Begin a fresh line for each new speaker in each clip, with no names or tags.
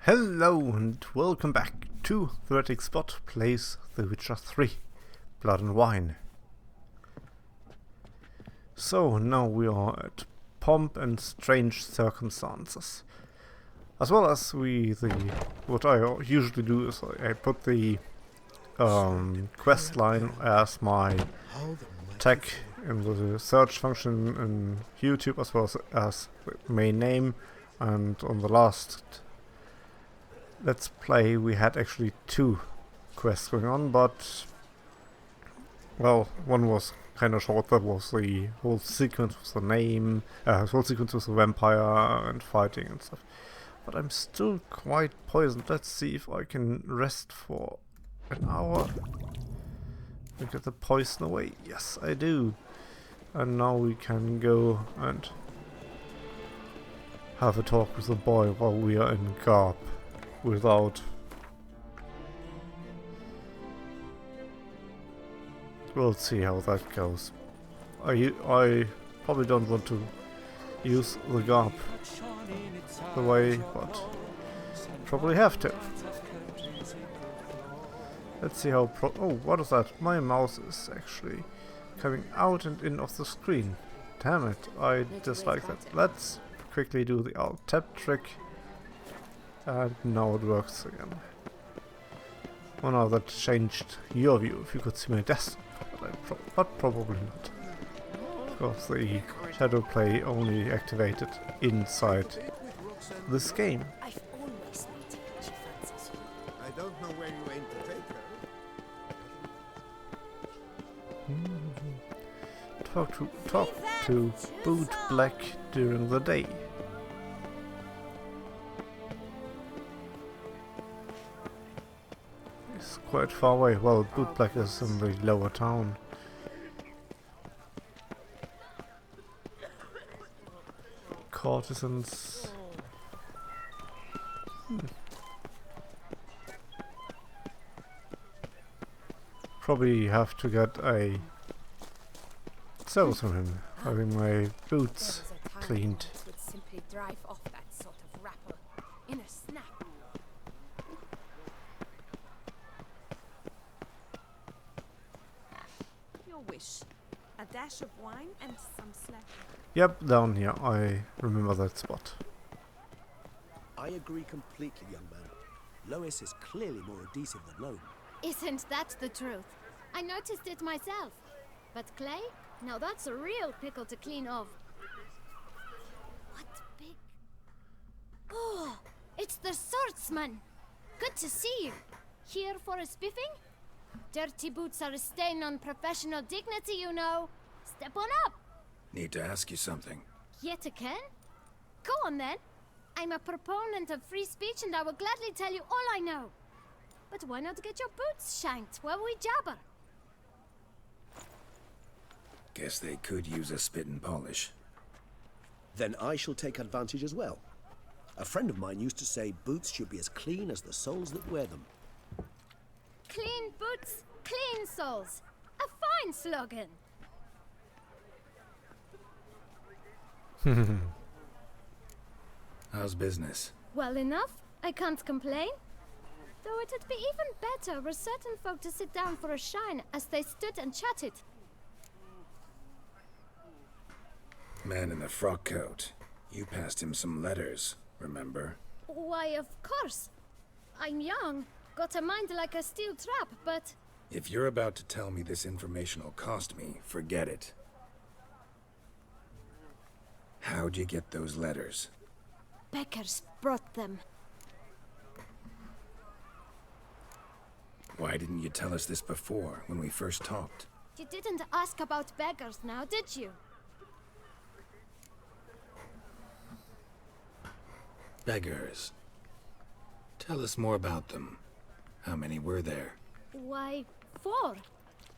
Hello and welcome back to TheHereticSpot plays The Witcher 3 Blood and Wine. So now we are at Pomp and Strange Circumstances. As well as what I usually do is I put the quest line as my tag in the search function in YouTube as well as the main name, and on the last Let's Play we had actually two quests going on, but well, one was kind of short. That was the whole sequence with the name, whole sequence with the vampire and fighting and stuff. But I'm still quite poisoned. Let's see if I can rest for an hour and get the poison away. Yes, I do. And now we can go and have a talk with the boy while we are in Garb. We'll see how that goes. I probably don't want to use the Garb the way, but probably have to. Let's see how oh, what is that? My mouse is actually coming out and in of the screen. Damn it, I dislike that. Let's quickly do the Alt Tab trick. And now it works again. Oh no, that changed your view if you could see my desktop, but probably not. Because the shadow play only activated inside this game.
I've always wanted what she fancies you.
I don't know where you aim to take her.
Talk to Boot Black during the day. Quite far away. Well, Boot Black is in the lower town. Courtesans. Probably have to get a service from him, having my boots cleaned.
Would simply drive off that sort of rapper in a snap. Your wish. A dash of wine and some slack.
Yep, down here. I remember that spot.
I agree completely, young man. Lois is clearly more adhesive than Loam.
Isn't that the truth? I noticed it myself. But clay? Now that's a real pickle to clean off. What big... Oh, it's the swordsman! Good to see you. Here for a spiffing? Dirty boots are a stain on professional dignity, you know. Step on up.
Need to ask you something.
Yet again? Go on then. I'm a proponent of free speech and I will gladly tell you all I know. But why not get your boots shanked while we jabber?
Guess they could use a spit and polish.
Then I shall take advantage as well. A friend of mine used to say boots should be as clean as the soles that wear them.
Clean boots, clean souls. A fine slogan.
How's business?
Well enough. I can't complain. Though it'd be even better were certain folk to sit down for a shine as they stood and chatted.
Man in the frock coat. You passed him some letters, remember?
Why, of course. I'm young, got a mind like a steel trap, but...
If you're about to tell me this information will cost me, forget it. How'd you get those letters?
Beggars brought them.
Why didn't you tell us this before, when we first talked?
You didn't ask about beggars now, did you?
Beggars. Tell us more about them. How many were there?
Why, 4.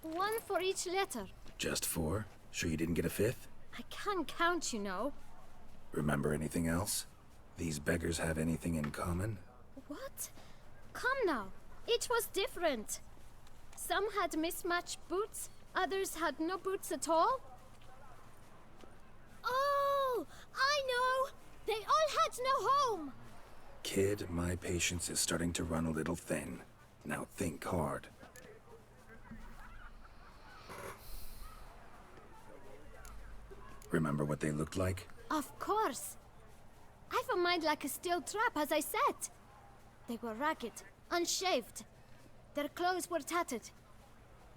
1 for each letter.
Just 4? Sure you didn't get a 5th?
I can't count, you know.
Remember anything else? These beggars have anything in common?
What? Come now. Each was different. Some had mismatched boots, others had no boots at all. Oh, I know! They all had no home!
Kid, my patience is starting to run a little thin. Now think hard. Remember what they looked like?
Of course. I've a mind like a steel trap, as I said. They were ragged, unshaved. Their clothes were tattered.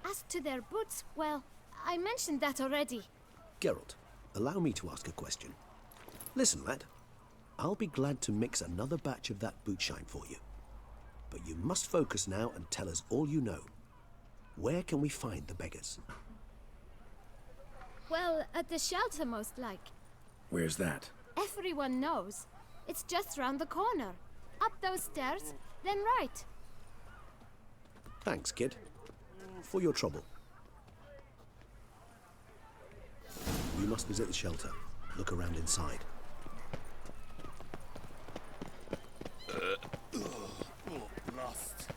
As to their boots, well, I mentioned that already.
Geralt, allow me to ask a question. Listen, lad. I'll be glad to mix another batch of that boot shine for you. But you must focus now and tell us all you know. Where can we find the beggars?
Well, at the shelter, most like.
Where's that?
Everyone knows. It's just round the corner. Up those stairs, then right.
Thanks, kid. For your trouble. You must visit the shelter. Look around inside.
Lost.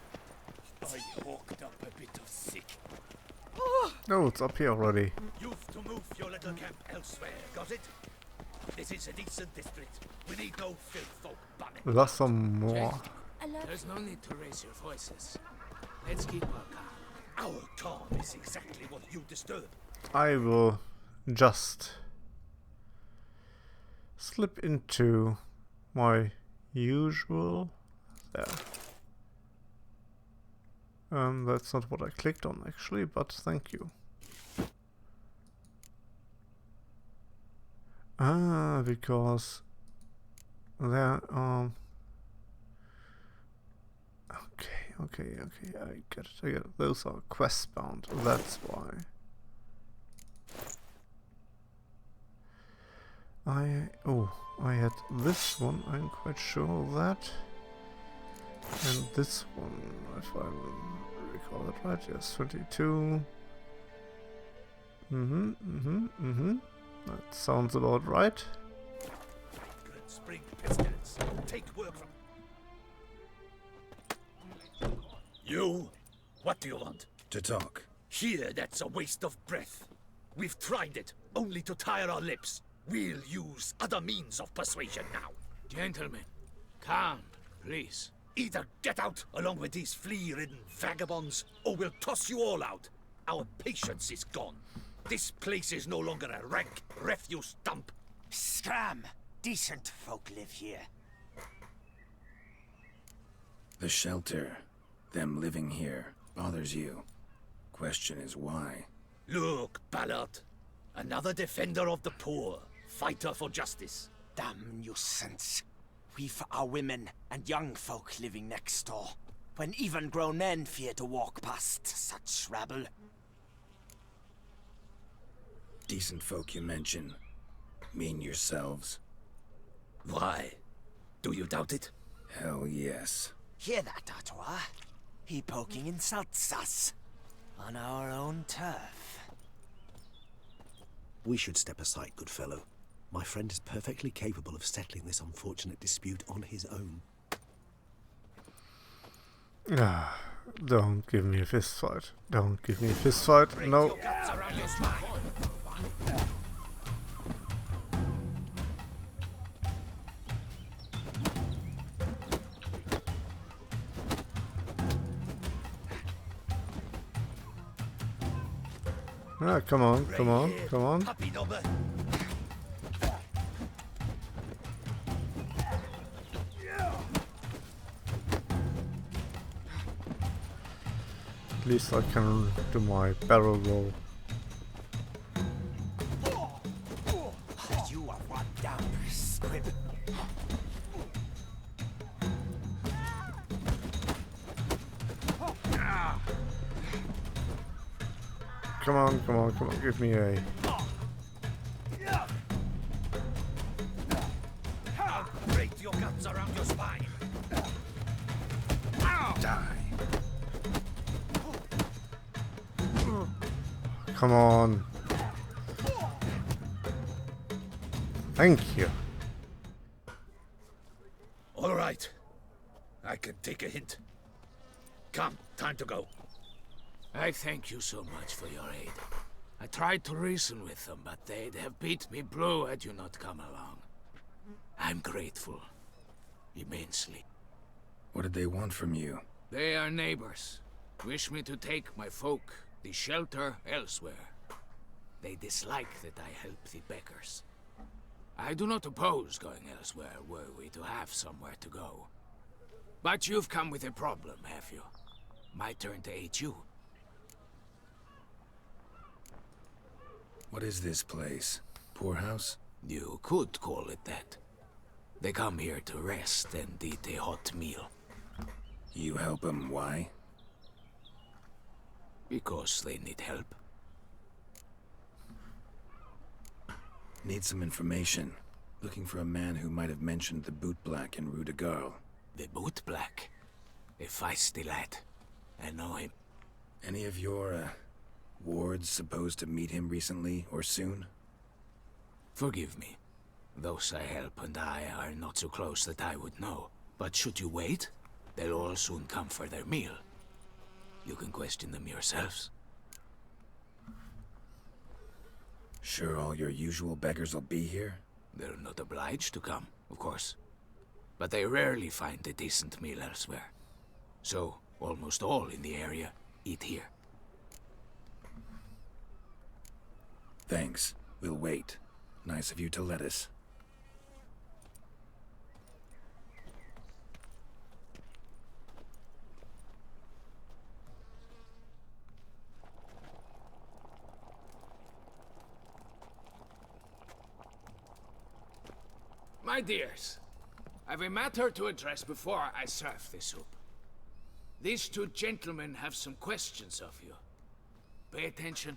I hawked up a bit of sick.
No, it's up here already.
You've to move your little camp elsewhere, got it? This is a decent district. We need no filth folk bumming.
Lost some more.
There's no need to raise your voices. Let's keep our calm.
Our calm is exactly what you disturb.
I will just slip into my usual. There. That's not what I clicked on actually, but thank you. Ah, because there okay, I get it. Those are quest bound, that's why. I had this one, I'm quite sure of that. And this one, if I recall it right, yes, 22. That sounds about right.
Spring pestilence. Take work from. You? What do you want?
To talk.
Here, that's a waste of breath. We've tried it, only to tire our lips. We'll use other means of persuasion now.
Gentlemen, calm, please.
Either get out along with these flea-ridden vagabonds, or we'll toss you all out. Our patience is gone. This place is no longer a rank refuse dump.
Scram! Decent folk live here.
The shelter, them living here, bothers you. Question is why?
Look, Ballard. Another defender of the poor. Fighter for justice.
Damn nuisance. We've our women and young folk living next door, when even grown men fear to walk past such rabble.
Decent folk you mention. Mean yourselves?
Why? Do you doubt it?
Hell yes.
Hear that, Artois? He poking insults us. On our own turf.
We should step aside, good fellow. My friend is perfectly capable of settling this unfortunate dispute on his own.
Ah, don't give me a fist fight. Don't give me a fist fight. No. Ah, come on, come on, come on.
Puppy number.
At least I can do my barrel roll.
You are one damn squib.
Come on, come on, come on, give me a...
I'll break your guts around your spine.
Die.
Come on. Thank you.
All right. I can take a hint. Come, time to go.
I thank you so much for your aid. I tried to reason with them, but they'd have beat me blue had you not come along. I'm grateful. immensely.
What did they want from you?
They are neighbors. Wish me to take my folk, the shelter, elsewhere. They dislike that I help the beggars. I do not oppose going elsewhere were we to have somewhere to go. But you've come with a problem, have you? My turn to aid you.
What is this place? Poorhouse?
You could call it that. They come here to rest and eat a hot meal.
You help them, why?
Because they need help.
Need some information. Looking for a man who might have mentioned the boot black in Rue de Garl.
The boot black. A feisty lad. I know him.
Any of your, wards supposed to meet him recently or soon?
Forgive me. Those I help and I are not so close that I would know. But should you wait, they'll all soon come for their meal. You can question them yourselves.
Sure all your usual beggars will be here?
They're not obliged to come, of course. But they rarely find a decent meal elsewhere. So, almost all in the area eat here.
Thanks. We'll wait. Nice of you to let us.
My dears, I've a matter to address before I serve the soup. These two gentlemen have some questions of you. Pay attention.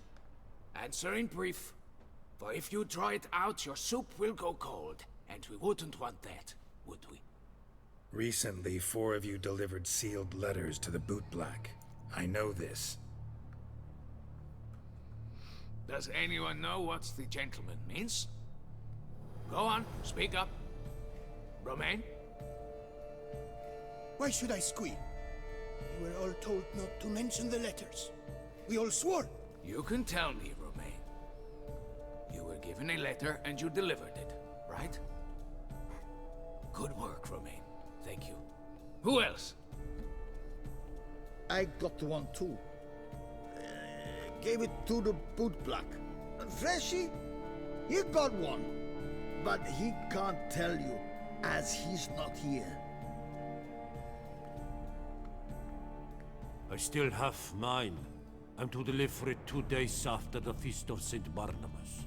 Answer in brief. For if you draw it out, your soup will go cold. And we wouldn't want that, would we?
Recently, 4 of you delivered sealed letters to the boot black. I know this.
Does anyone know what the gentleman means? Go on, speak up. Romain?
Why should I squeal? We were all told not to mention the letters. We all swore.
You can tell me, Romain. You were given a letter and you delivered it, right? Good work, Romain. Thank you. Who else?
I got one too. Gave it to the boot black. Freshy, he got one. But he can't tell you, as he's not here.
I still have mine. I'm to deliver it 2 days after the Feast of St. Barnabas.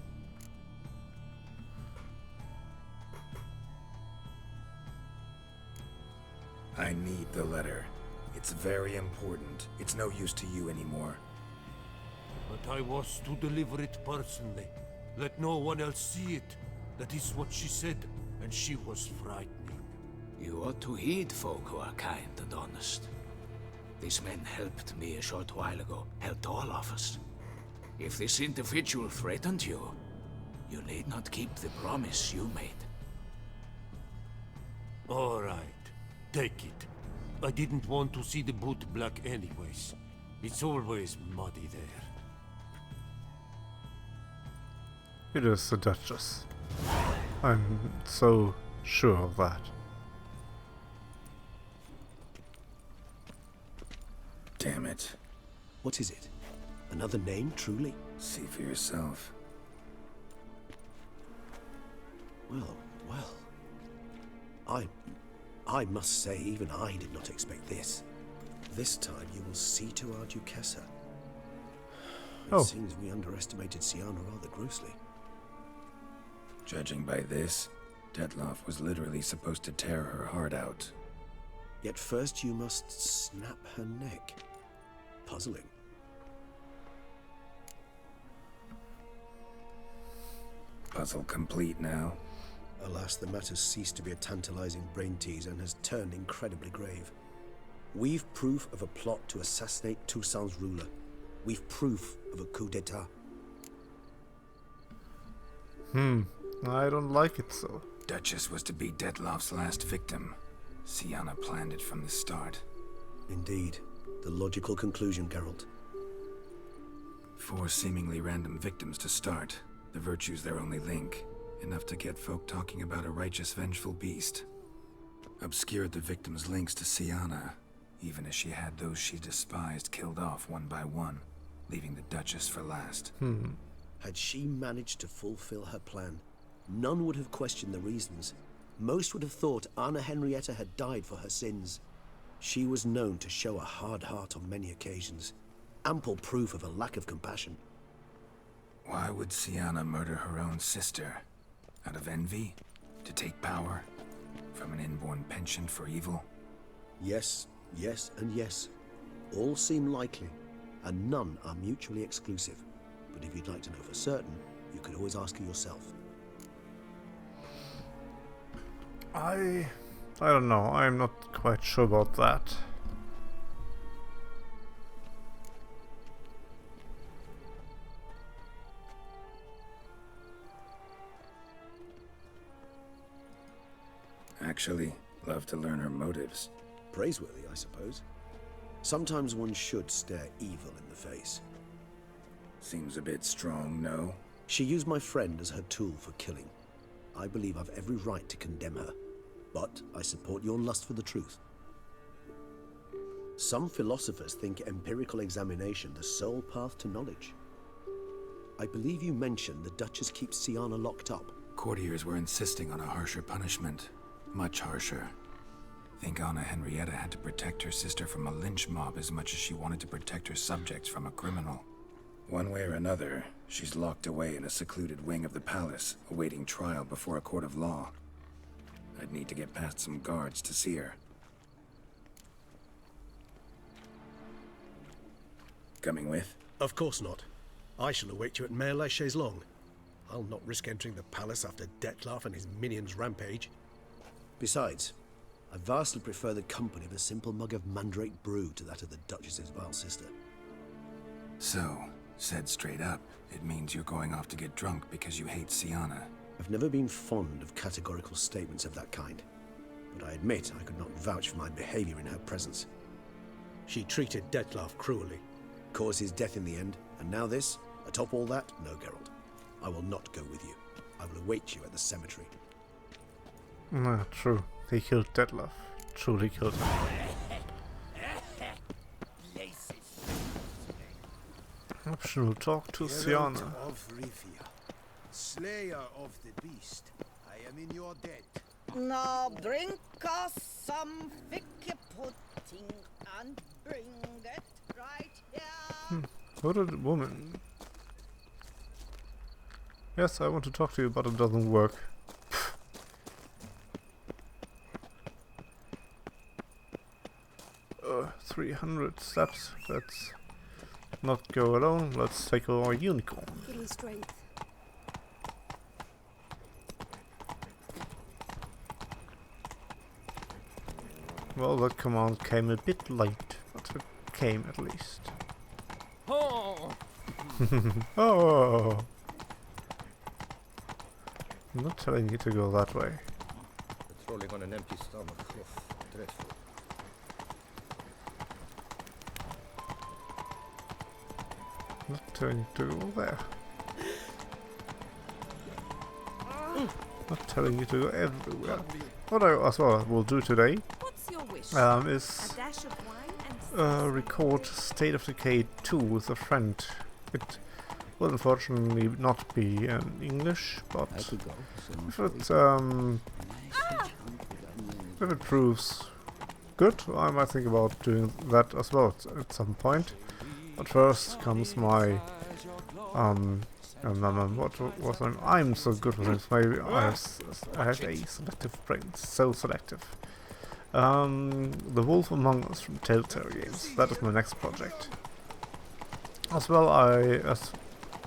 I need the letter. It's very important. It's no use to you anymore.
But I was to deliver it personally. Let no one else see it. That is what she said, and she was frightening.
You ought to heed folk who are kind and honest. These men helped me a short while ago, helped all of us. If this individual threatened you, you need not keep the promise you made.
All right, take it. I didn't want to see the boot black anyways. It's always muddy there.
It is the Duchess. I'm so sure of that.
Damn it.
What is it? Another name, truly?
See for yourself.
Well. I must say, even I did not expect this. This time you will see to our Duchessa. It seems we underestimated Siana rather grossly.
Judging by this, Detloff was literally supposed to tear her heart out.
Yet first you must snap her neck. Puzzling.
Puzzle complete now.
Alas, the matter's ceased to be a tantalizing brain tease and has turned incredibly grave. We've proof of a plot to assassinate Toussaint's ruler. We've proof of a coup d'etat.
I don't like it so.
Duchess was to be Detloff's last victim. Siana planned it from the start.
Indeed. The logical conclusion, Geralt.
4 seemingly random victims to start. The virtue's their only link. Enough to get folk talking about a righteous, vengeful beast. obscured the victim's links to Sienna, even as she had those she despised killed off one by one, leaving the Duchess for last.
Had she managed to fulfill her plan, none would have questioned the reasons. Most would have thought Anna Henrietta had died for her sins. She was known to show a hard heart on many occasions, ample proof of a lack of compassion.
Why would Sienna murder her own sister? Out of envy? To take power? From an inborn penchant for evil?
Yes, yes, and yes. All seem likely, and none are mutually exclusive. But if you'd like to know for certain, you could always ask her yourself.
I don't know. I'm not quite sure about that.
Actually, love to learn her motives.
Praiseworthy, I suppose. Sometimes one should stare evil in the face.
Seems a bit strong, no?
She used my friend as her tool for killing. I believe I've every right to condemn her, but I support your lust for the truth. Some philosophers think empirical examination the sole path to knowledge. I believe you mentioned the Duchess keeps Sienna locked up.
Courtiers were insisting on a harsher punishment. Much harsher. Think Anna Henrietta had to protect her sister from a lynch mob as much as she wanted to protect her subjects from a criminal. One way or another, she's locked away in a secluded wing of the palace, awaiting trial before a court of law. I'd need to get past some guards to see her. Coming with?
Of course not. I shall await you at Mare la Chaise-Longue. I'll not risk entering the palace after Dettlaff and his minions rampage. Besides, I vastly prefer the company of a simple mug of mandrake brew to that of the Duchess's vile sister.
So, said straight up, it means you're going off to get drunk because you hate Sienna.
I've never been fond of categorical statements of that kind, but I admit I could not vouch for my behavior in her presence. She treated Dettlaff cruelly, caused his death in the end, and now this? Atop all that, no, Geralt. I will not go with you. I will await you at the cemetery.
True. He killed Dettlaff. Truly killed him. Optional talk to Sienna.
Geralt of Rivia, slayer of the beast, I am in your debt.
Now bring us some thick pudding and bring it right here.
Hooded woman. Yes, I want to talk to you, but it doesn't work. 300 steps. Let's not go alone. Let's take our unicorn.
Give me strength.
Well, that command came a bit late, but it came at least.
Oh.
Oh! I'm not telling you to go that way.
Patrolling on an empty stomach. Dreadful.
Not telling you to go there. Not telling you to go everywhere. What I as well will do today
What's your wish?
is
A dash of wine and
record State of Decay 2 with a friend. It will unfortunately not be in English, but if it proves good, I might think about doing that as well at some point. But first comes my what was I'm so good with this. Maybe I have a selective brain, so selective. The Wolf Among Us from Telltale Games. That is my next project. As well, I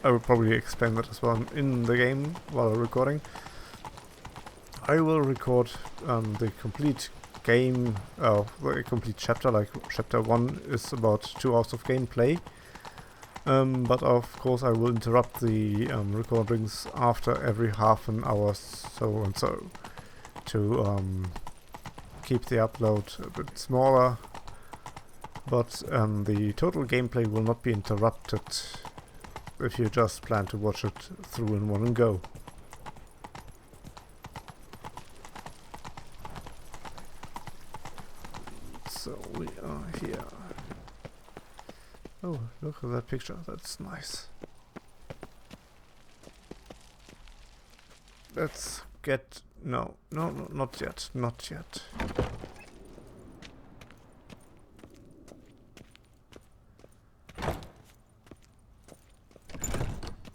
will probably explain that as well in the game while recording. I will record the complete game, the complete chapter. Like chapter 1 is about 2 hours of gameplay. But of course I will interrupt the recordings after every half an hour so and so to keep the upload a bit smaller, but the total gameplay will not be interrupted if you just plan to watch it through in one go. So we are here. Oh, look at that picture. That's nice. Let's get... No, not yet. Not yet.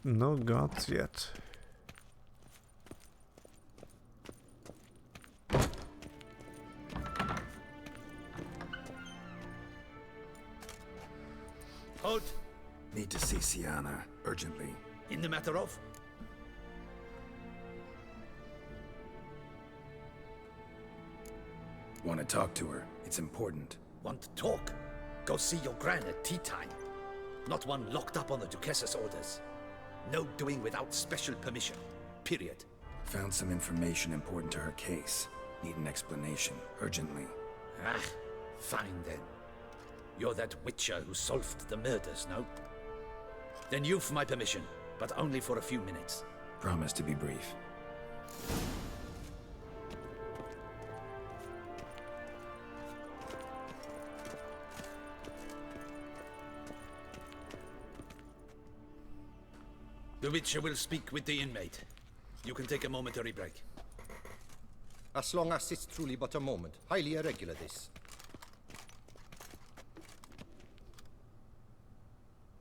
No gods yet.
Halt!
Need to see Sienna, urgently.
In the matter of?
Want to talk to her. It's important.
Want to talk? Go see your gran at tea time. Not one locked up on the Duchess's orders. No doing without special permission. Period.
Found some information important to her case. Need an explanation, urgently.
Ah, fine then. You're that witcher who solved the murders, no? Then you've my permission, but only for a few minutes.
Promise to be brief.
The witcher will speak with the inmate. You can take a momentary break.
As long as it's truly but a moment. Highly irregular, this.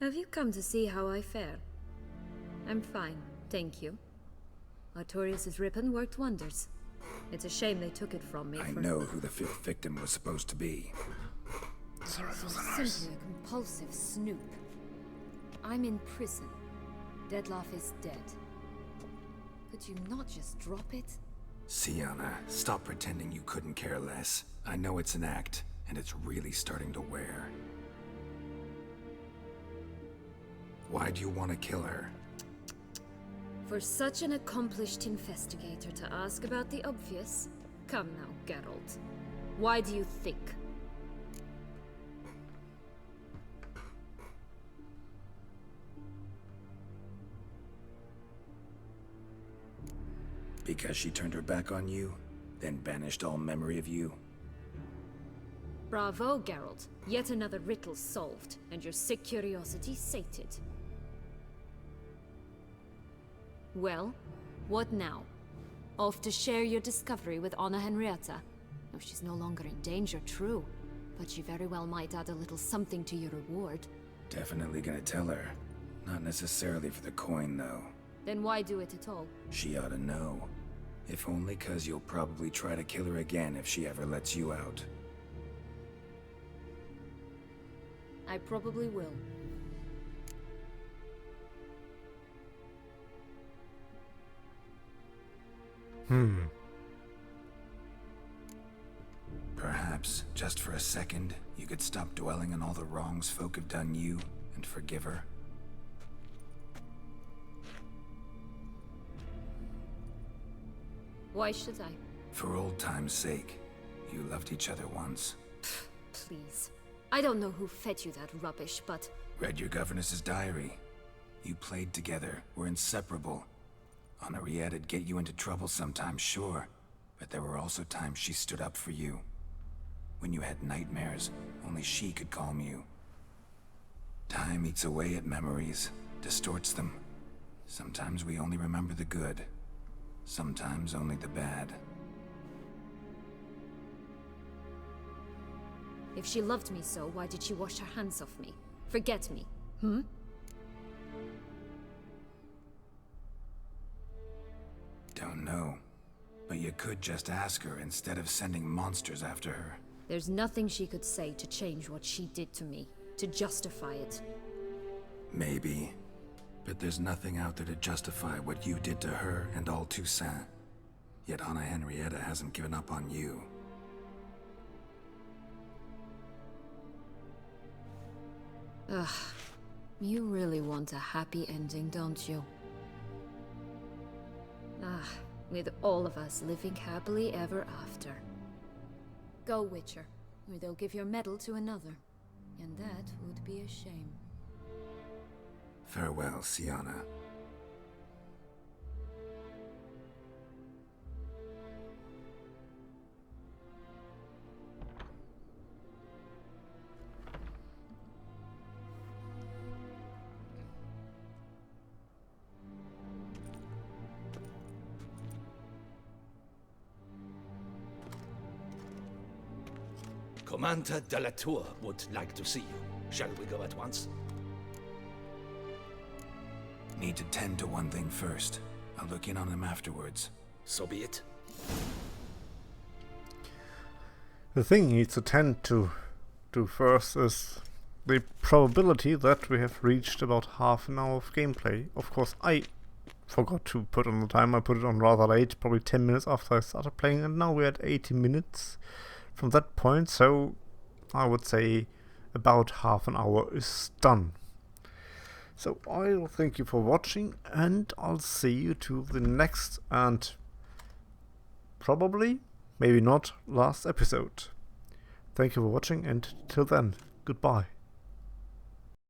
Have you come to see how I fare? I'm fine, thank you. Artorius' ribbon worked wonders. It's a shame they took it from me.
I know who the 5th victim was supposed to be.
Sorry for the
Simply
noise.
a compulsive snoop. I'm in prison. Deadloff is dead. Could you not just drop it?
Sienna, stop pretending you couldn't care less. I know it's an act, and it's really starting to wear. Why do you want to kill her?
For such an accomplished investigator to ask about the obvious? Come now, Geralt. Why do you think?
Because she turned her back on you, then banished all memory of you?
Bravo, Geralt. Yet another riddle solved, and your sick curiosity sated. Well, what now? Off to share your discovery with Anna Henrietta? No, she's no longer in danger, true. But she very well might add a little something to your reward.
Definitely gonna tell her. Not necessarily for the coin, though.
Then why do it at all?
She ought to know. If only 'cause you'll probably try to kill her again if she ever lets you out.
I probably will.
Perhaps, just for a second, you could stop dwelling on all the wrongs folk have done you and forgive her.
Why should I?
For old time's sake. You loved each other once.
Please. I don't know who fed you that rubbish, but...
Read your governess's diary. You played together, were inseparable. Henriette'd get you into trouble sometimes, sure. But there were also times she stood up for you. When you had nightmares, only she could calm you. Time eats away at memories, distorts them. Sometimes we only remember the good. Sometimes only the bad.
If she loved me so, why did she wash her hands off me? Forget me,
Don't know. But you could just ask her instead of sending monsters after her.
There's nothing she could say to change what she did to me, to justify it.
Maybe. But there's nothing out there to justify what you did to her and all Toussaint. Yet Anna Henrietta hasn't given up on you.
Ugh. You really want a happy ending, don't you? Ah, with all of us living happily ever after. Go, Witcher, or they'll give your medal to another. And that would be a shame.
Farewell, Sienna.
Commander de la Tour would like to see you. Shall we go at once?
Need to tend to one thing first. I'll look in on him afterwards.
So be it.
The thing he needs to tend to do first is the probability that we have reached about half an hour of gameplay. Of course, I forgot to put on the time. I put it on rather late, probably 10 minutes after I started playing, and now we're at 80 minutes from that point, so I would say about half an hour is done. So I'll thank you for watching, and I'll see you to the next and probably, maybe not, last episode. Thank you for watching, and till then, goodbye.